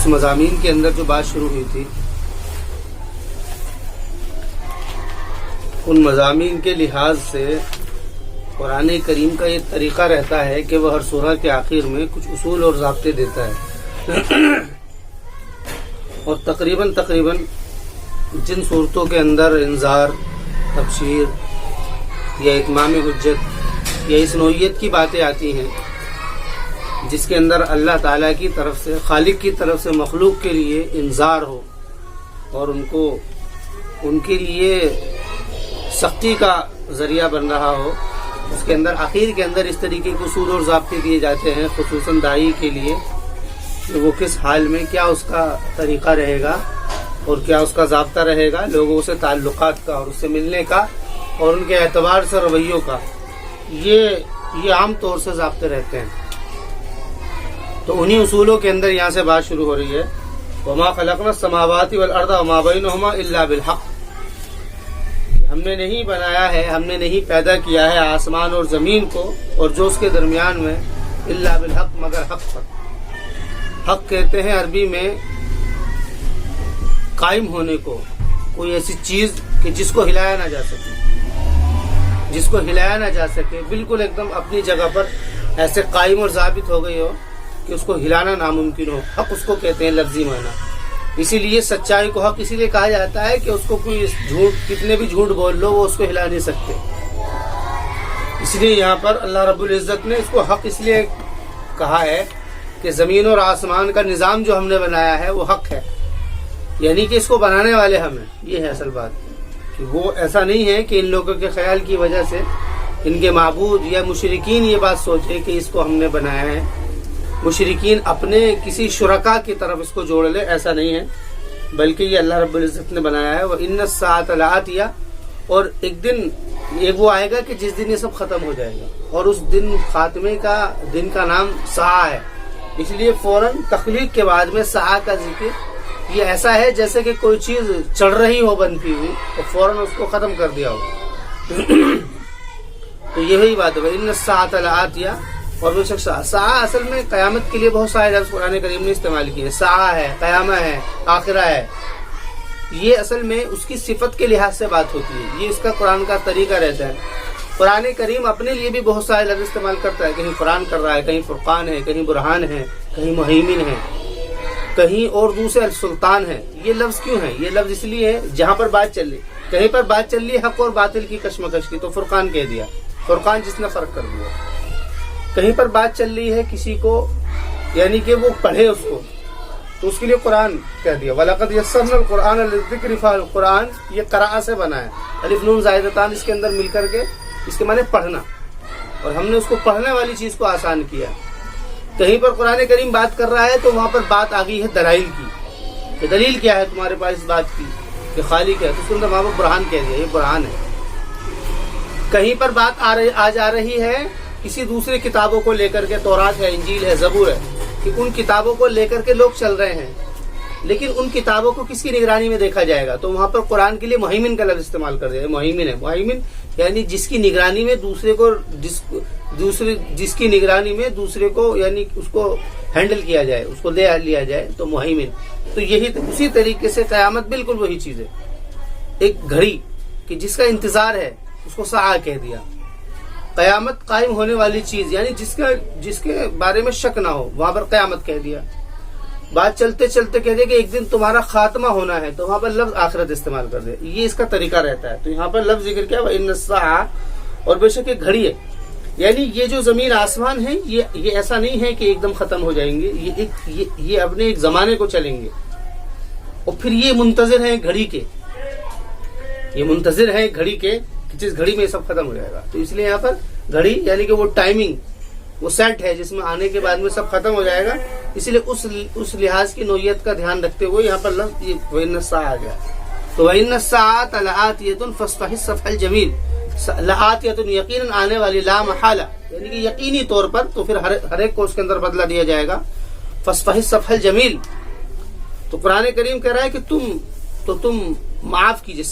کچھ مضامین کے اندر جو بات شروع ہوئی تھی، ان مضامین کے لحاظ سے قرآن کریم کا یہ طریقہ رہتا ہے کہ وہ ہر سورہ کے آخر میں کچھ اصول اور ضابطے دیتا ہے، اور تقریباً جن صورتوں کے اندر انذار، تبشیر یا اتمام حجت یا اس نوعیت کی باتیں آتی ہیں جس کے اندر اللہ تعالیٰ کی طرف سے، خالق کی طرف سے مخلوق کے لیے انذار ہو اور ان کے لیے سختی کا ذریعہ بن رہا ہو، اس کے اندر آخر کے اندر اس طریقے کے اصول اور ضابطے دیے جاتے ہیں، خصوصاً داعی کے لیے کہ وہ کس حال میں کیا اس کا طریقہ رہے گا اور کیا اس کا ضابطہ رہے گا، لوگوں سے تعلقات کا اور اس سے ملنے کا اور ان کے اعتبار سے رویوں کا، یہ عام طور سے ضابطے رہتے ہیں۔ تو انہی اصولوں کے اندر یہاں سے بات شروع ہو رہی ہے، وَمَا خَلَقْنَا السَّمَاوَاتِ وَالْأَرْضَ وَمَا بَيْنَهُمَا إِلَّا بِالْحَقِّ، ہم نے نہیں بنایا ہے، ہم نے نہیں پیدا کیا ہے آسمان اور زمین کو اور جو اس کے درمیان میں، الا بالحق، مگر حق پر۔ حق کہتے ہیں عربی میں قائم ہونے کو، کوئی ایسی چیز کہ جس کو ہلایا نہ جا سکے، بالکل ایک دم اپنی جگہ پر ایسے قائم اور ثابت ہو گئی ہو کہ اس کو ہلانا ناممکن ہو، حق اس کو کہتے ہیں لفظی معنی۔ اسی لیے سچائی کو حق اسی لیے کہا جاتا ہے کہ اس کو کوئی کتنے بھی جھوٹ بول لو وہ اس کو ہلا نہیں سکتے۔ اس لیے یہاں پر اللہ رب العزت نے اس کو حق اس لیے کہا ہے کہ زمین اور آسمان کا نظام جو ہم نے بنایا ہے وہ حق ہے، یعنی کہ اس کو بنانے والے ہم ہیں۔ یہ ہے اصل بات، کہ وہ ایسا نہیں ہے کہ ان لوگوں کے خیال کی وجہ سے ان کے معبود یا مشرکین یہ بات سوچے کہ اس کو ہم نے بنایا ہے، مشرکین اپنے کسی شرکا کی طرف اس کو جوڑ لے، ایسا نہیں ہے، بلکہ یہ اللہ رب العزت نے بنایا ہے۔ وَإِنَّ السَّاعَةَ لَآتِيَةٌ، اور ایک دن ایک وہ آئے گا کہ جس دن یہ سب ختم ہو جائے گا، اور اس دن خاتمے کا دن کا نام ساعہ ہے، اس لیے فوراً تخلیق کے بعد میں ساعہ کا ذکر یہ ایسا ہے جیسے کہ کوئی چیز چڑھ رہی ہو بنتی ہوئی تو فوراً اس کو ختم کر دیا ہو۔ تو یہی بات ہے، وَإِنَّ السَّاعَةَ لَآتِيَةٌ، اور بے شک ساعہ اصل میں قیامت کے لیے بہت سارے لفظ قرآن کریم نے استعمال کیے، ساعہ ہے، قیامہ ہے، آخرہ ہے، یہ اصل میں اس کی صفت کے لحاظ سے بات ہوتی ہے، یہ اس کا قرآن کا طریقہ رہتا ہے۔ قرآن کریم اپنے لیے بھی بہت سارے لفظ استعمال کرتا ہے، کہیں قرآن کر رہا ہے، کہیں فرقان ہے، کہیں برہان ہے، کہیں مہیمن ہے، کہیں اور دوسرے سلطان ہے۔ یہ لفظ کیوں ہے؟ یہ لفظ اس لیے ہے جہاں پر بات چل رہی، کہیں پر بات چل رہی حق اور باطل کی کشمکش کی تو فرقان کہہ دیا، فرقان جس نے فرق کر دیا۔ کہیں پر بات چل رہی ہے کسی کو یعنی کہ وہ پڑھے اس کو تو اس کے لیے قرآن کہہ دیا، وَلَقَدْ يَسَّرْنَا الْقُرْآنَ لِلذِّكْرِ فَهَلْ قرآن یہ قراء سے بنا ہے، الف نون زائدتان اس کے اندر مل کر کے اس کے معنی پڑھنا، اور ہم نے اس کو پڑھنے والی چیز کو آسان کیا۔ کہیں پر قرآن کریم بات کر رہا ہے تو وہاں پر بات آ گئی ہے دلائل کی، کہ دلیل کیا ہے تمہارے پاس اس بات کی کہ خالق ہے، تو اس کے اندر وہاں پر برہان کہہ دیا، یہ برہان ہے۔ کہیں پر بات آ جا رہی ہے کسی دوسری کتابوں کو لے کر کے، تورات ہے، انجیل ہے، زبور ہے، کہ ان کتابوں کو لے کر کے لوگ چل رہے ہیں، لیکن ان کتابوں کو کس کی نگرانی میں دیکھا جائے گا، تو وہاں پر قرآن کے لیے مہیمن کا لفظ استعمال کر دیا، مہیمن ہے، مہیمن یعنی جس کی نگرانی میں جس کی نگرانی میں دوسرے کو یعنی اس کو ہینڈل کیا جائے، اس کو لے لیا جائے، تو مہیمن۔ تو یہی اسی طریقے سے قیامت بالکل وہی چیز ہے، ایک گھڑی کہ جس کا انتظار ہے، اس کو ساعہ کہہ دیا۔ قیامت قائم ہونے والی چیز یعنی جس کے بارے میں شک نہ ہو، وہاں پر قیامت کہہ دیا۔ بات چلتے چلتے کہہ دیا کہ ایک دن تمہارا خاتمہ ہونا ہے، تو وہاں پر لفظ آخرت استعمال کر دیا، یہ اس کا طریقہ رہتا ہے۔ تو یہاں پر لفظ ذکر کیا، وَإِنَّ السَّاعَةَ، اور بے شک ایک گھڑی ہے، یعنی یہ جو زمین آسمان ہے یہ ایسا نہیں ہے کہ ایک دم ختم ہو جائیں گے، یہ اپنے ایک زمانے کو چلیں گے، اور پھر یہ منتظر ہیں گھڑی کے، یہ منتظر ہیں گھڑی کے کہ جس گھڑی میں سب ختم ہو جائے گا۔ تو اس لیے یہاں پر گھڑی یعنی کہ وہ ٹائمنگ، وہ سیٹ ہے جس میں آنے کے بعد میں سب ختم ہو جائے گا، اس لیے اس لحاظ کی نوعیت کا دھیان رکھتے ہوئے یہاں پر لفظ وَإِنَّ السَّاعَةَ آ گیا۔ تو وَإِنَّ السَّاعَةَ لَآتِيَةٌ فَاصْفَحِ الصَّفْحَ الْجَمِيلَ، لَآتِيَةٌ یقیناً آنے والی، لا محالہ یعنی کہ یقینی طور پر، تو پھر ہر ایک کو اس کے اندر بدلہ دیا جائے گا، فَاصْفَحِ الصَّفْحَ الْجَمِيلَ۔ تو قرآن کریم کہہ رہا ہے کہ تم معاف کیجئے۔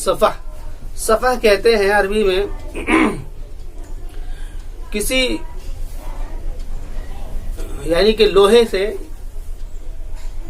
صفح کہتے ہیں عربی میں کسی یعنی کہ لوہے سے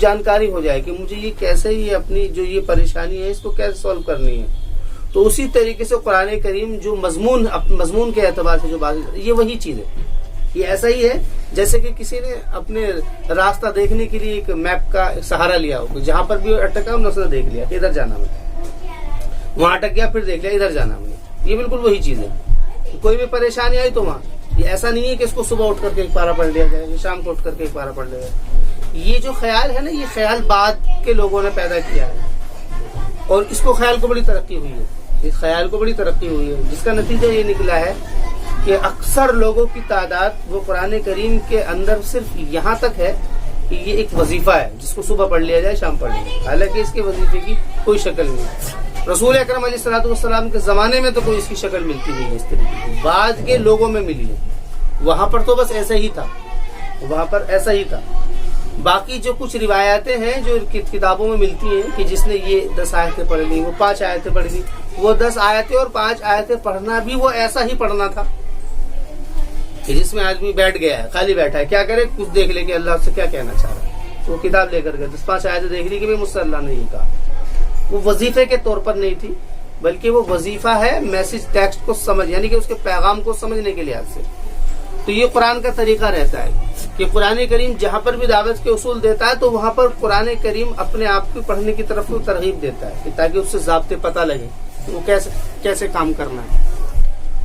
جانکاری ہو جائے کہ مجھے یہ کیسے یہ اپنی جو یہ پریشانی ہے اس کو کیسے سولو کرنی ہے. تو اسی طریقے سے قرآن کریم جو مضمون کے اعتبار سے جو بات یہ وہی چیز ہے. یہ ایسا ہی ہے جیسے کہ کسی نے اپنے راستہ دیکھنے کے لیے ایک میپ کا سہارا لیا ہو, جہاں پر بھی اٹکا ہم نے دیکھ لیا کہ ادھر جانا ہے, وہاں اٹک گیا پھر دیکھ لیا ادھر جانا ہے. یہ بالکل وہی چیز ہے. کوئی بھی پریشانی آئی تو وہاں, یہ ایسا نہیں ہے کہ اس کو صبح اٹھ کر کے ایک پارا پڑھ لیا جائے, شام کو اٹھ کر کے ایک پارا پڑھ لیا جائے. یہ جو خیال ہے نا, یہ خیال بعد کے لوگوں نے پیدا کیا ہے, اور اس کو خیال کو بڑی ترقی ہوئی ہے. اس خیال کو بڑی ترقی ہوئی ہے, جس کا نتیجہ یہ نکلا ہے کہ اکثر لوگوں کی تعداد وہ قرآن کریم کے اندر صرف یہاں تک ہے کہ یہ ایک وظیفہ ہے جس کو صبح پڑھ لیا جائے شام پڑھ لیا جائے, حالانکہ اس کے وظیفے کی کوئی شکل نہیں ہے. رسول اکرم علیہ الصلوۃ والسلام کے زمانے میں تو کوئی اس کی شکل ملتی نہیں ہے اس طریقے کی, بعد کے لوگوں میں ملی ہے. وہاں پر تو بس ایسا ہی تھا, وہاں پر ایسا ہی تھا. باقی جو کچھ روایتیں ہیں جو کتابوں میں ملتی ہیں کہ جس نے یہ 10 آیتیں پڑھ لی, وہ 5 آیتیں پڑھ لی, وہ 10 آیتیں اور 5 آیتیں پڑھنا بھی وہ ایسا ہی پڑھنا تھا کہ جس میں آدمی بیٹھ گیا ہے, خالی بیٹھا ہے, کیا کرے, کچھ دیکھ لے کہ اللہ سے کیا کہنا چاہ رہا ہے. وہ کتاب لے کر گئے, 10-5 آیتیں دیکھ لی کہ مجھ سے اللہ نے یہ کہا. وہ وظیفے کے طور پر نہیں تھی, بلکہ وہ وظیفہ ہے میسج ٹیکسٹ کو سمجھ, یعنی کہ اس کے پیغام کو سمجھنے کے لحاظ سے. تو یہ قرآن کا طریقہ رہتا ہے کہ قرآن کریم جہاں پر بھی دعوت کے اصول دیتا ہے تو وہاں پر قرآن کریم اپنے آپ کو پڑھنے کی طرف ترغیب دیتا ہے تاکہ اس سے ضابطے پتہ لگے کہ وہ کیسے کام کرنا ہے.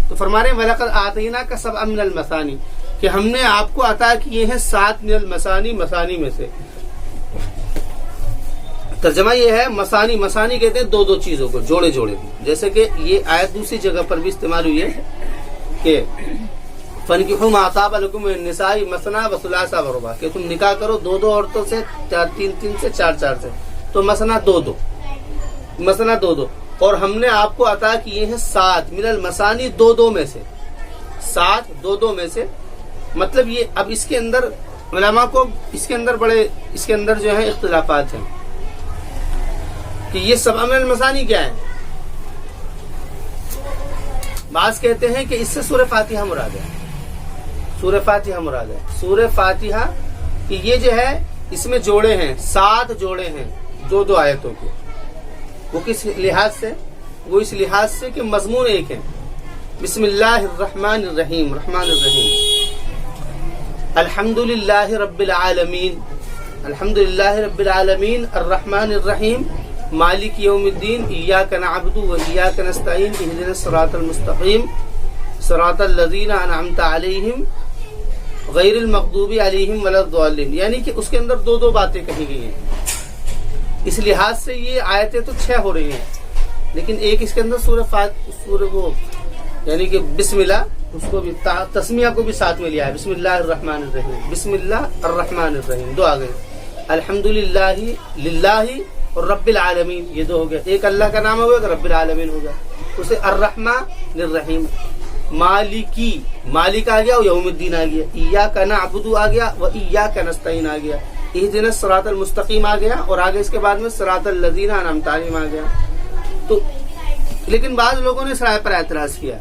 تو فرما رہے ہیں وَلَقَدْ آتَيْنَاكَ سَبْعًا مِنَ الْمَثَانِي, کہ ہم نے آپ کو عطا کیے ہیں 7 من المثانی, مثانی میں سے. ترجمہ یہ ہے مثانی, مثانی کہتے ہیں 2 چیزوں کو جوڑے جوڑے. جیسے کہ یہ آیت دوسری جگہ پر بھی استعمال ہوئی ہے کہ فَانكِحُوا مَا طَابَ لَكُم مِنَ النِّسَاءِ مَثْنَىٰ وَثُلَاثَ وَرُبَاعَ, کہ تم نکاح کرو 2 عورتوں سے, 3 سے, 4 سے. تو مثنا 2, مثنا 2. اور ہم نے آپ کو عطا کیے ہیں 7 من المثانی, 2 میں سے. 7 2 میں سے مطلب یہ. اب اس کے اندر علماء کو اس کے اندر جو ہے اختلافات ہیں کہ یہ 7 من المثانی کیا ہے. بعض کہتے ہیں کہ اس سے سورہ فاتحہ مراد ہے, سورہ فاتحہ مراد ہے. سورہ فاتحہ کہ یہ جو ہے اس میں جوڑے ہیں, 7 جوڑے ہیں 2 آیتوں کے. وہ کس لحاظ سے, وہ اس لحاظ سے کہ مضمون ایک ہے. بسم اللہ الرحمن الرحیم, رحمان الرحیم. الحمدللہ رب العالمین, الحمدللہ رب العالمین, الرحمن الرحیم, مالک یوم الدین, ایاک نعبد و ایاک نستعین, اہدنا الصراط المستقیم, صراط الذین انعمت علیہم غیر المغضوب علیہم ولا الضالین. یعنی کہ اس کے اندر 2 باتیں کہی گئی ہیں. اس لحاظ سے یہ آیتیں تو 6 ہو رہی ہیں, لیکن ایک اس کے اندر سورہ وہ یعنی کہ بسم اللہ, اس کو بھی تسمیہ کو بھی ساتھ میں لیا ہے. بسم اللہ الرحمن الرحیم, بسم اللہ الرحمن الرحیم, 2 آ گئے. الحمدللہ, للہ اور رب العالمین, یہ 2 ہو گیا. ایک اللہ کا نام ہو گیا تو رب العالمین ہو گیا. اسے الرحمن الرحیم. مالکی, مالک آ گیا اور یوم الدین آ گیا. ایاک نعبد آ گیا و ایاک نستعین آ گیا. اہدنا الصراط المستقیم آ گیا, اور آگے اس کے بعد میں صراط الذین انعمت علیہم آ گیا. تو لیکن بعض لوگوں نے اس رائے پر اعتراض کیا.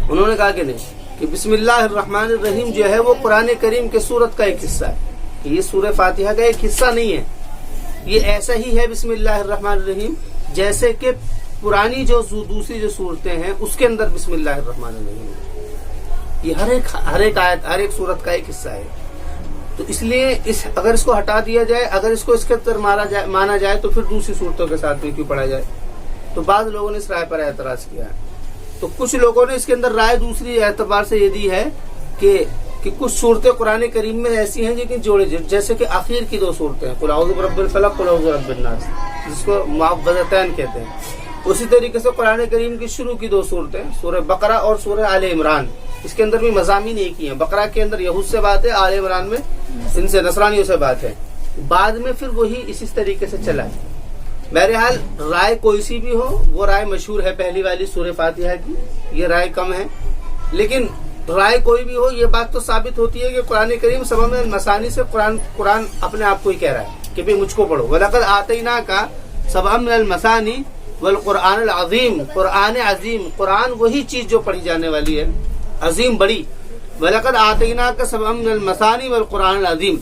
انہوں نے کہا کہ نہیں, کہ بسم اللہ الرحمن الرحیم جو ہے وہ قرآن کریم کے سورت کا ایک حصہ ہے, کہ یہ سورہ فاتحہ کا ایک حصہ نہیں ہے. یہ ایسا ہی ہے بسم اللہ الرحمن الرحیم جیسے کہ پرانی جو دوسری جو صورتیں ہیں اس کے اندر بسم اللہ الرحمن الرحیم. یہ ہر ایک آیت, ہر ایک سورت کا ایک حصہ ہے. تو اس لیے اگر اس کو ہٹا دیا جائے, اگر اس کو اس کے اندر مانا جائے تو پھر دوسری صورتوں کے ساتھ بھی کیوں پڑھا جائے. تو بعض لوگوں نے اس رائے پر اعتراض کیا ہے. تو کچھ لوگوں نے اس کے اندر رائے دوسری اعتبار سے یہ دی ہے کہ کچھ صورتیں قرآن کریم میں ایسی ہیں لیکن جوڑے, جیسے کہ آخر کی 2 صورتیں, قل اعوذ برب الفلق, قل اعوذ برب الناس, جس کو معوذتین کہتے ہیں. اسی طریقے سے قرآن کریم کی شروع کی 2 صورتیں, سورہ بقرہ اور سورہ آل عمران, اس کے اندر بھی مضامین ایک ہی ہیں. بقرہ کے اندر یہود سے بات ہے, آل عمران میں ان سے نصرانیوں سے بات ہے. بعد میں پھر وہی اسی طریقے سے چلا ہے. بہرحال رائے کوئی سی بھی ہو, وہ رائے مشہور ہے پہلی والی سورہ فاتحہ کی, یہ رائے کم ہے. لیکن رائے کوئی بھی ہو, یہ بات تو ثابت ہوتی ہے کہ قرآن کریم 7 من المثانی سے قرآن اپنے آپ کو ہی کہہ رہا ہے کہ مجھ کو پڑھو. وَلَقَدْ آتَيْنَاكَ 7 من المثانی والقرآن العظیم, قرآن عظیم, قرآن وہی چیز جو پڑھی جانے والی ہے, عظیم بڑی. وَلَقَدْ آتَيْنَاكَ 7 من المثانی والقرآن العظیم.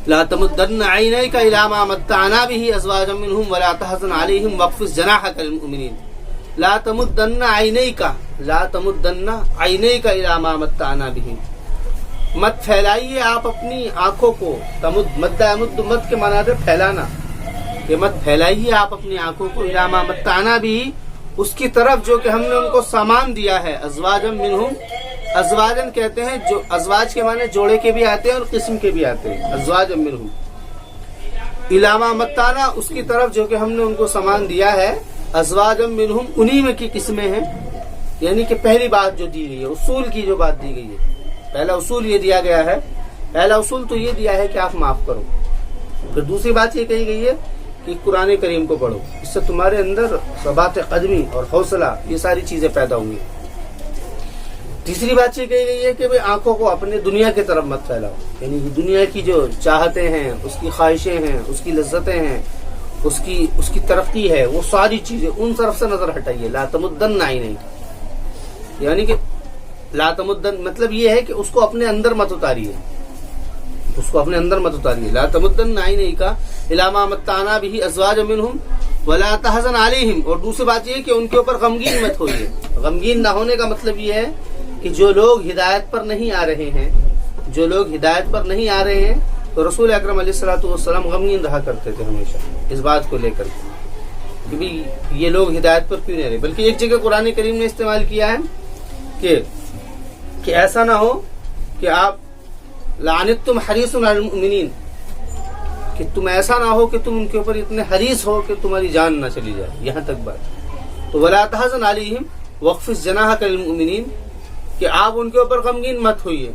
لا تمدن عینیک الی ما متعنا به ازواجا منهم ولا تحزن علیہم واخفض جناحک للمؤمنین. لا تمدن عینیک، لا تمدن عینیک الی ما متعنا به، مت پھیلائیے آپ اپنی آنکھوں کو. تمد، مد یمد، مد کے معنی ہے پھیلانا، کہ مت پھیلائیے آپ اپنی آنکھوں کو الی ما متعنا به، اس کی طرف جو کہ ہم نے ان کو سامان دیا ہے. ازواجا منہم، ازواجن کہتے ہیں جو ازواج کے معنی جوڑے کے بھی آتے ہیں اور قسم کے بھی آتے ہیں. ازواجا منہم الی ما متعنا، اس کی طرف جو کہ ہم نے ان کو سامان دیا ہے. ازواجا منہم انہی میں کی قسمیں ہیں، یعنی کہ پہلی بات جو دی گئی ہے، اصول کی جو بات دی گئی ہے، پہلا اصول یہ دیا گیا ہے. پہلا اصول تو یہ دیا ہے کہ آپ معاف کرو. پھر دوسری بات یہ کہی گئی ہے کہ قرآن کریم کو پڑھو، اس سے تمہارے اندر ثبات قدمی اور حوصلہ یہ ساری چیزیں پیدا ہوں گی. تیسری بات یہ کہی گئی ہے کہ بھئی آنکھوں کو اپنے دنیا کی طرف مت پھیلاؤ، یعنی دنیا کی جو چاہتے ہیں، اس کی خواہشیں ہیں، اس کی لذتیں ہیں، اس کی ترقی ہے، وہ ساری چیزیں ان طرف سے نظر ہٹائیے. لا تمدن عینیک، یعنی کہ لا تمدن مطلب یہ ہے کہ اس کو اپنے اندر مت اتاریے، اس کو اپنے اندر مت اتاریے. لا تمدن عینیک الی ما متعنا به ازواجا منہم ولا تحزن علیہم. اور دوسری بات یہ ہے کہ ان کے اوپر غمگین مت ہوئیے. غمگین نہ ہونے کا مطلب یہ ہے کہ جو لوگ ہدایت پر نہیں آ رہے ہیں، جو لوگ ہدایت پر نہیں آ رہے ہیں، تو رسول اکرم علیہ الصلوۃ والسلام غمگین رہا کرتے تھے ہمیشہ اس بات کو لے کر کہ بھی یہ لوگ ہدایت پر کیوں نہیں رہے. بلکہ ایک جگہ قرآن کریم نے استعمال کیا ہے کہ ایسا نہ ہو کہ آپ لعنتم حریص علی المؤمنین، کہ تم ایسا نہ ہو کہ تم ان کے اوپر اتنے حریص ہو کہ تمہاری جان نہ چلی جائے. یہاں تک بات. تو ولا تحزن علیہم واخفض جناحک للمؤمنین، کہ آپ ان کے اوپر غمگین مت ہوئیے.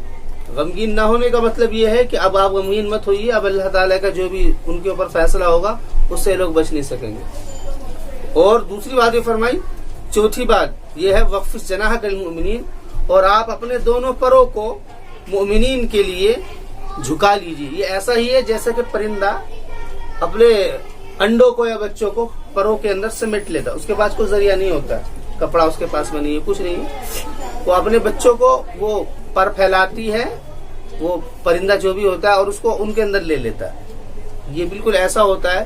غمگین نہ ہونے کا مطلب یہ ہے کہ اب آپ غمگین مت ہوئیے، اب اللہ تعالیٰ کا جو بھی ان کے اوپر فیصلہ ہوگا اس سے لوگ بچ نہیں سکیں گے. اور دوسری بات یہ فرمائی، چوتھی بات یہ ہے واخفض جناحک للمؤمنین، اور آپ اپنے دونوں پروں کو مؤمنین کے لیے جھکا لیجیے. یہ ایسا ہی ہے جیسا کہ پرندہ اپنے انڈوں کو یا بچوں کو پروں کے اندر سمیٹ لیتا، اس کے پاس کوئی ذریعہ نہیں ہوتا، کپڑا اس کے پاس میں نہیں ہے، کچھ نہیں ہے. وہ اپنے بچوں کو وہ پر پھیلاتی ہے، وہ پرندہ جو بھی ہوتا ہے، اور اس کو ان کے اندر لے لیتا ہے. یہ بالکل ایسا ہوتا ہے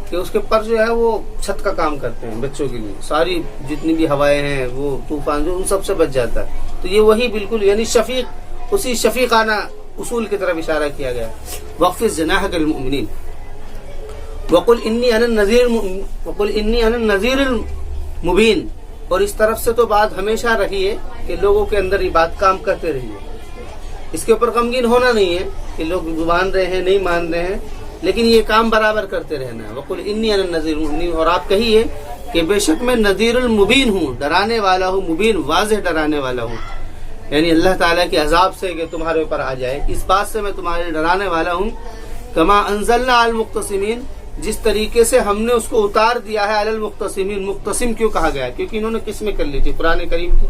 کہ اس کے پر جو ہے وہ چھت کا کام کرتے ہیں بچوں کے لیے. ساری جتنی بھی ہوائیں ہیں، وہ طوفان جو، ان سب سے بچ جاتا ہے. تو یہ وہی بالکل یعنی شفیق، اسی شفیقانہ اصول کی طرف اشارہ کیا گیا. واخفض جناحک للمؤمنین وقل انی انا النذیر المبین. اور اس طرف سے تو بات ہمیشہ رہی ہے کہ لوگوں کے اندر یہ بات کام کرتے رہیے. اس کے اوپر غمگین ہونا نہیں ہے کہ لوگ مان رہے ہیں نہیں مان رہے ہیں، لیکن یہ کام برابر کرتے رہنا ہے. وقل انی انا النذیر المبین، اور آپ کہیے کہ بے شک میں نذیر المبین ہوں، ڈرانے والا ہوں، مبین واضح ڈرانے والا ہوں، یعنی اللہ تعالیٰ کے عذاب سے کہ تمہارے اوپر آ جائے، اس بات سے میں تمہارے ڈرانے والا ہوں. کما انزلنا علی المقتسمین، جس طریقے سے ہم نے اس کو اتار دیا ہے علی المقتسمین. مقتسم کیوں کہا گیا ہے؟ کیونکہ انہوں نے قسمیں کر لی تھی قرآن کریم کی،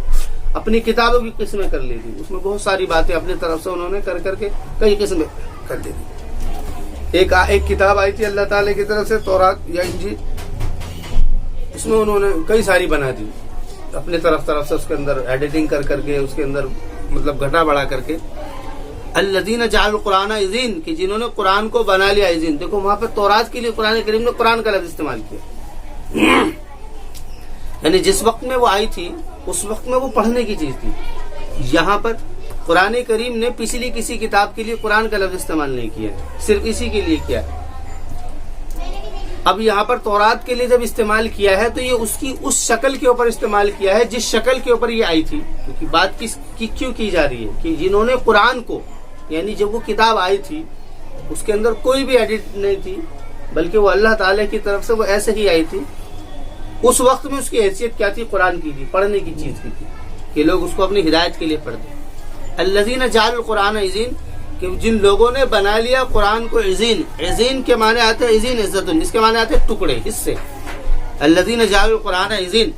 اپنی کتابوں کی قسمیں کر لی تھی. اس میں بہت ساری باتیں اپنی طرف سے انہوں نے کر کے کئی قسمیں کر لی تھی. ایک کتاب آئی تھی اللہ تعالیٰ کی طرف سے، تورات یا انجیل، اس میں انہوں نے کئی ساری بنا دی اپنے طرف سے، اس کے اندر ایڈیٹنگ کر کے، اس کے اندر مطلب گھٹا بڑھا کر کے. الذین جعلوا القرآن عضین، کہ جنہوں نے قرآن کو بنا لیا عضین. دیکھو وہاں پہ تورات کے لیے قرآن کریم نے قرآن کا لفظ استعمال کیا، یعنی جس وقت میں وہ آئی تھی اس وقت میں وہ پڑھنے کی چیز تھی. یہاں پر قرآن کریم نے پچھلی کسی کتاب کے لیے قرآن کا لفظ استعمال نہیں کیا ہے، صرف اسی کے لیے کیا ہے. اب یہاں پر تورات کے لیے جب استعمال کیا ہے تو یہ اس کی اس شکل کے اوپر استعمال کیا ہے جس شکل کے اوپر یہ آئی تھی. کیونکہ بات کیوں کی جا رہی ہے کہ جنہوں نے قرآن کو، یعنی جب وہ کتاب آئی تھی اس کے اندر کوئی بھی ایڈٹ نہیں تھی، بلکہ وہ اللہ تعالیٰ کی طرف سے وہ ایسے ہی آئی تھی. اس وقت میں اس کی حیثیت کیا تھی؟ قرآن کی تھی، پڑھنے کی چیز کی تھی، کہ لوگ اس کو اپنی ہدایت کے لیے پڑھتے. الذین جعلوا القرآن عضین، کہ جن لوگوں نے بنا لیا قرآن کو عضین. عضین کے معنی آتے ہیں عضین عزت، اس کے معنی آتے ہیں ٹکڑے، حصے. الذین جعلوا القرآن عضین،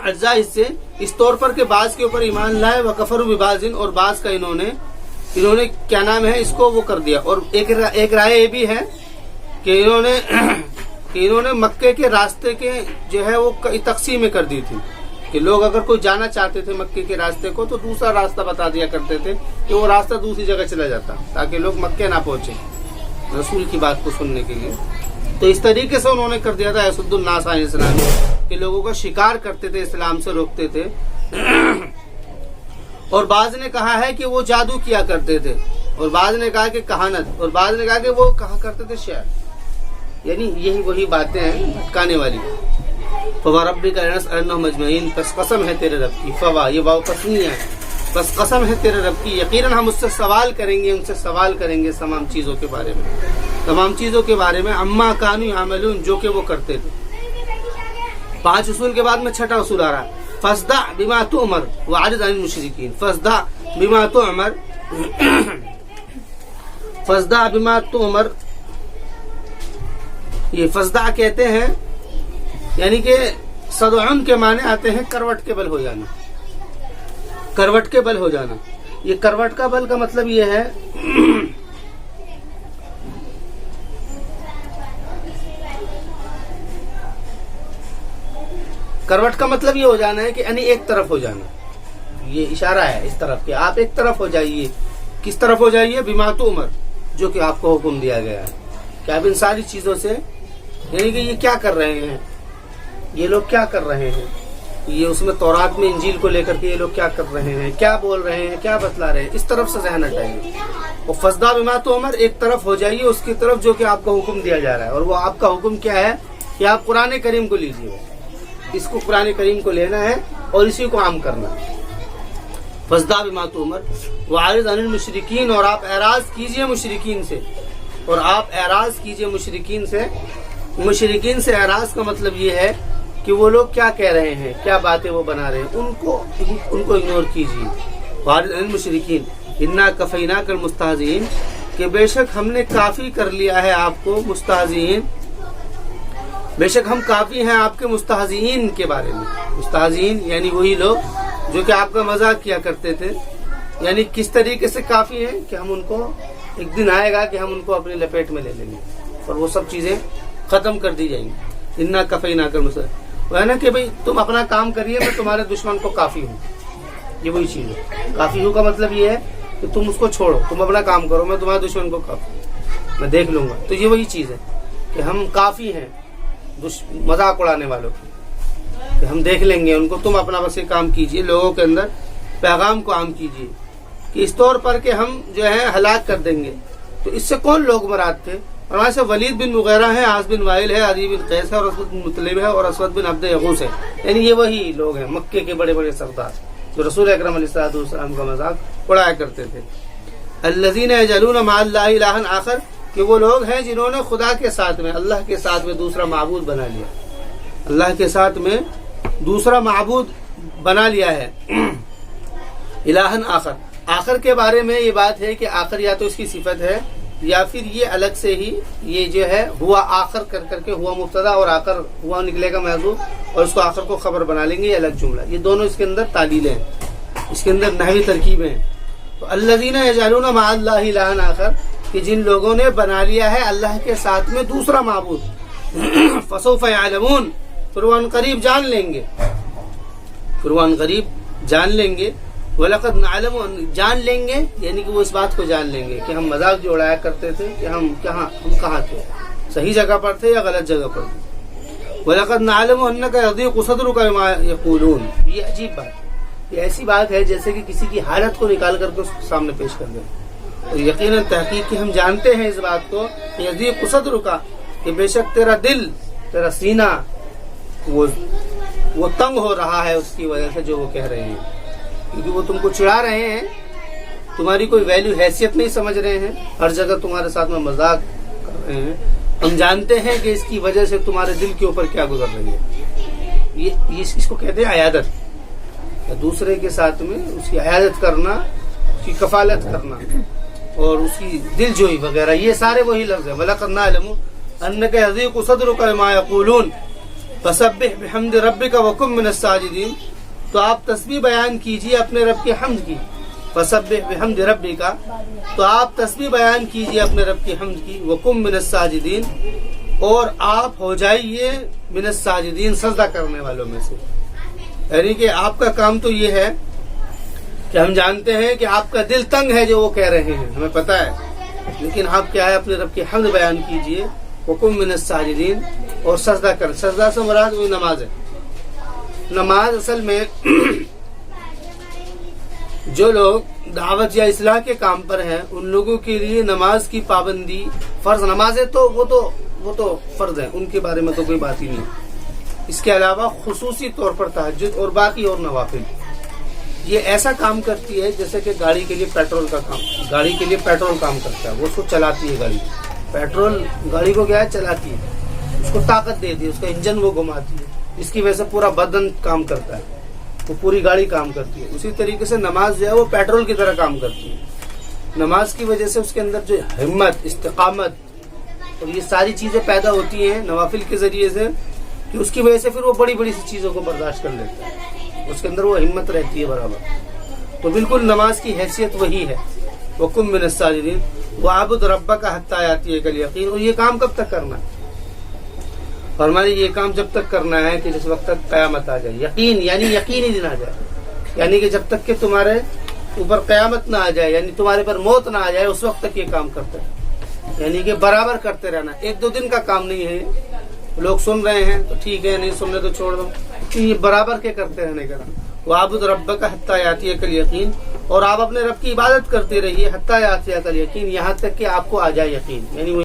اجزاء، حصے. اس طور پر کہ بعض کے اوپر ایمان لائے، وکفروا ببعض، اور بعض کا انہوں نے کیا نام ہے اس کو وہ کر دیا. اور ایک رائے یہ بھی ہے کہ انہوں نے مکے کے راستے کے جو ہے وہ تقسیمیں کر دی تھی. کہ لوگ اگر کوئی جانا چاہتے تھے مکے کے راستے کو تو دوسرا راستہ بتا دیا کرتے تھے کہ وہ راستہ دوسری جگہ چلا جاتا تاکہ لوگ مکے نہ پہنچے رسول کی بات کو سننے کے لیے. تو اس طریقے سے انہوں نے کر دیا تھا یصد الناس عن الاسلام کہ لوگوں کا شکار کرتے تھے, اسلام سے روکتے تھے. اور بعض نے کہا ہے کہ وہ جادو کیا کرتے تھے, اور بعض نے کہا کہ کہانت, اور بعض نے کہا کہ وہ کہا کرتے تھے شعر. یعنی یہی وہی باتیں ہیں بھٹکانے والی. فوربک لنسألنهم اجمعین, پس قسم ہے تیرے رب کی. فوا یہ واو قسمیہ ہے, بس قسم ہے تیرے رب کی, یقیناً ہم اس سے سوال کریں گے, ان سے سوال کریں گے تمام چیزوں کے بارے میں, تمام چیزوں کے بارے میں. اما کانوا یعملون, جو کہ وہ کرتے تھے. 5 اصول کے بعد میں 6واں اصول آ رہا ہے. فاصدع بما تؤمر واعرض عن المشرکین. فاصدع بما تؤمر, فاصدع بما تؤمر, یہ فاصدع کہتے ہیں یعنی کہ صدعن کے معنی آتے ہیں کروٹ کے بل ہو جانا, کروٹ کے بل ہو جانا. یہ کروٹ کا بل کا مطلب یہ ہے کروٹ کا مطلب یہ ہو جانا ہے کہ یعنی ایک طرف ہو جانا. یہ اشارہ ہے اس طرف کہ آپ ایک طرف ہو جائیے. کس طرف ہو جائیے؟ بما تؤمر, جو کہ آپ کو حکم دیا گیا ہے کہ آپ ان ساری چیزوں سے, یعنی کہ یہ کیا کر رہے ہیں, یہ لوگ کیا کر رہے ہیں, یہ اس میں تورات میں انجیل کو لے کر کے یہ لوگ کیا کر رہے ہیں, کیا بول رہے ہیں, کیا بتلا رہے ہیں, اس طرف سے ذہن ہٹائیے. اور فاصدع بما تؤمر, ایک طرف ہو جائیے اس کی طرف جو کہ آپ کو حکم دیا جا رہا ہے. اور وہ آپ کا حکم کیا ہے کہ آپ قرآن کریم کو لیجیے, اس کو قرآن کریم کو لینا ہے اور اسی کو عام کرنا. فاصدع بما تؤمر واعرض عن المشرکین, اور آپ اعراض کیجئے مشرکین سے, اور آپ اعراض کیجئے مشرکین سے. مشرکین سے اعراض کا مطلب یہ ہے کہ وہ لوگ کیا کہہ رہے ہیں, کیا باتیں وہ بنا رہے ہیں, ان کو اگنور کیجیے. واعرض عن المشرکین انا کفیناک المستہزئین, کہ بے شک ہم نے کافی کر لیا ہے آپ کو مستہزئین, بے شک ہم کافی ہیں آپ کے مستہزئین کے بارے میں. مستہزئین یعنی وہی لوگ جو کہ آپ کا مذاق کیا کرتے تھے. یعنی کس طریقے سے کافی ہیں کہ ہم ان کو, ایک دن آئے گا کہ ہم ان کو اپنی لپیٹ میں لے لیں گے اور وہ سب چیزیں ختم کر دی جائیں گی. انا کفیناک المستہزئین, وہ ہے نا کہ بھئی تم اپنا کام کریے, میں تمہارے دشمن کو کافی ہوں. یہ وہی چیز ہے. کافی ہوں کا مطلب یہ ہے کہ تم اس کو چھوڑو, تم اپنا کام کرو, میں تمہارے دشمن کو کافی ہوں, میں دیکھ لوں گا. تو یہ وہی چیز ہے کہ ہم کافی ہیں مذاق اڑانے والوں کی, کہ ہم دیکھ لیں گے ان کو, تم اپنا بس یہ کام کیجئے, لوگوں کے اندر پیغام کو عام کیجئے کہ اس طور پر کہ ہم جو ہے ہلاک کر دیں گے. تو اس سے کون لوگ مراد تھے؟ اور وہاں سے ولید بن مغیرہ ہے, عاص بن وائل ہے, عدی بن قیس ہے, اور اسود بن مطلب ہے, اور اسود بن عبد یغوث ہے. یعنی یہ وہی لوگ ہیں مکے کے بڑے بڑے سردار جو رسول اکرم علیہ السلام کا مذاق اڑایا کرتے تھے. الذین یجعلون مع اللہ الہا آخر, کہ وہ لوگ ہیں جنہوں نے خدا کے ساتھ میں, اللہ کے ساتھ میں دوسرا معبود بنا لیا, اللہ کے ساتھ میں دوسرا معبود بنا لیا ہے. الہا آخر, آخر کے بارے میں یہ بات ہے کہ آخر یا تو اس کی صفت ہے یا پھر یہ الگ سے ہی یہ جو ہے ہوا آخر کر کے ہوا مبتدا اور آخر ہوا نکلے گا محذوف, اور اس کو آخر کو خبر بنا لیں گے, یہ الگ جملہ. یہ دونوں اس کے اندر تعلیلیں ہیں, اس کے اندر نحوی ترکیبیں ہیں. تو الذین یجعلون مع اللہ الہا آخر, کہ جن لوگوں نے بنا لیا ہے اللہ کے ساتھ میں دوسرا معبود. فسوف یعلمون, پھر وہ ان قریب جان لیں گے, پھر وہ ان قریب جان لیں گے. وَلَقَدْ نَعْلَمُ, جان لیں گے یعنی کہ وہ اس بات کو جان لیں گے کہ ہم مذاق جو اڑایا کرتے تھے کہ ہم کہاں تھے, صحیح جگہ پر تھے یا غلط جگہ پر تھے. وَلَقَدْ نَعْلَمُ أَنَّكَ يَضِيقُ صَدْرُكَ بِمَا يَقُولُونَ, یہ عجیب بات, یہ ایسی بات ہے جیسے کہ کسی کی حالت کو نکال کر کے اس کے سامنے پیش کر دیں. یقیناً تحقیق کی ہم جانتے ہیں اس بات کو, یضیق صدرک, کہ بے شک تیرا دل, تیرا سینہ وہ تنگ ہو رہا ہے اس کی وجہ سے جو وہ کہہ رہے ہیں, کیونکہ وہ تم کو چڑھا رہے ہیں, تمہاری کوئی ویلیو حیثیت نہیں سمجھ رہے ہیں, ہر جگہ تمہارے ساتھ میں مذاق کر رہے ہیں. ہم جانتے ہیں کہ اس کی وجہ سے تمہارے دل کے اوپر کیا گزر رہی ہے. یہ اس کو کہتے ہیں عیادت, یا دوسرے کے ساتھ میں اس کی عیادت کرنا, اس کی کفالت کرنا اور اس کی دل جوئی وغیرہ, یہ سارے وہی لفظ ہیں. وَلَقَدْ نَعْلَمُ أَنَّكَ يَضِيقُ صَدْرُكَ بِمَا يَقُولُونَ فَسَبِّحْ بِحَمْدِ رَبِّكَ وَكُن مِّنَ السَّاجِدِينَ, تو آپ تسبیح بیان کیجئے اپنے رب کی حمد کی. فَسَبِّحْ بِحَمْدِ رَبِّكَ, تو آپ تسبیح بیان کیجئے اپنے رب کی حمد کی. وَكُن مِّنَ السَّاجِدِينَ, اور آپ ہو جائیے من الساجدین, سجدہ کرنے والوں میں سے. یعنی کہ آپ کا کام تو یہ ہے کہ ہم جانتے ہیں کہ آپ کا دل تنگ ہے جو وہ کہہ رہے ہیں، ہمیں پتہ ہے، لیکن آپ کیا ہے اپنے رب کی حمد بیان کیجئے، وقم من الساجدین، اور سجدہ کر. سجدہ سے مراد وہی نماز ہے. نماز اصل میں جو لوگ دعوت یا اصلاح کے کام پر ہیں ان لوگوں کے لیے نماز کی پابندی فرض. نماز ہے تو وہ تو فرض ہے، ان کے بارے میں تو کوئی بات ہی نہیں. اس کے علاوہ خصوصی طور پر تہجد اور باقی اور نوافل یہ ایسا کام کرتی ہے جیسے کہ گاڑی کے لیے پیٹرول کا کام. گاڑی کے لیے پیٹرول کام کرتا ہے، وہ اس کو چلاتی ہے. گاڑی پیٹرول گاڑی کو کیا ہے چلاتی ہے، اس کو طاقت دیتی ہے، اس کا انجن وہ گھماتی ہے، اس کی وجہ سے پورا بدن کام کرتا ہے، وہ پوری گاڑی کام کرتی ہے. اسی طریقے سے نماز جو ہے وہ پیٹرول کی طرح کام کرتی ہے. نماز کی وجہ سے اس کے اندر جو ہمت، استقامت اور یہ ساری چیزیں پیدا ہوتی ہیں نوافل کے ذریعے سے، کہ اس کی وجہ سے پھر وہ بڑی بڑی سی چیزوں کو برداشت کر لیتا ہے، اس کے اندر وہ ہمت رہتی ہے برابر. تو بالکل نماز کی حیثیت وہی ہے، وقم من الساجدین وعبد ربک حتی یاتیک الیقین. اور یہ کام کب تک کرنا ہے؟ فرمایا یہ کام جب تک کرنا ہے کہ جس وقت تک قیامت آ جائے. یقین یعنی یقینی دن آ جائے، یعنی کہ جب تک کہ تمہارے اوپر قیامت نہ آ جائے، یعنی تمہارے پر موت نہ آ جائے، اس وقت تک یہ کام کرتے رہنا. یعنی کہ برابر کرتے رہنا، ایک دو دن کا کام نہیں ہے. لوگ سن رہے ہیں تو ٹھیک ہے، نہیں سن رہے تو چھوڑ دو. یہ برابر کے کرتے رہنے کا نام. وعبد ربک حتی یاتیک الیقین، اور آپ اپنے رب کی عبادت کرتے رہیے حتی یاتیک الیقین، یہاں تک کہ آپ کو آ جائے یقین. یعنی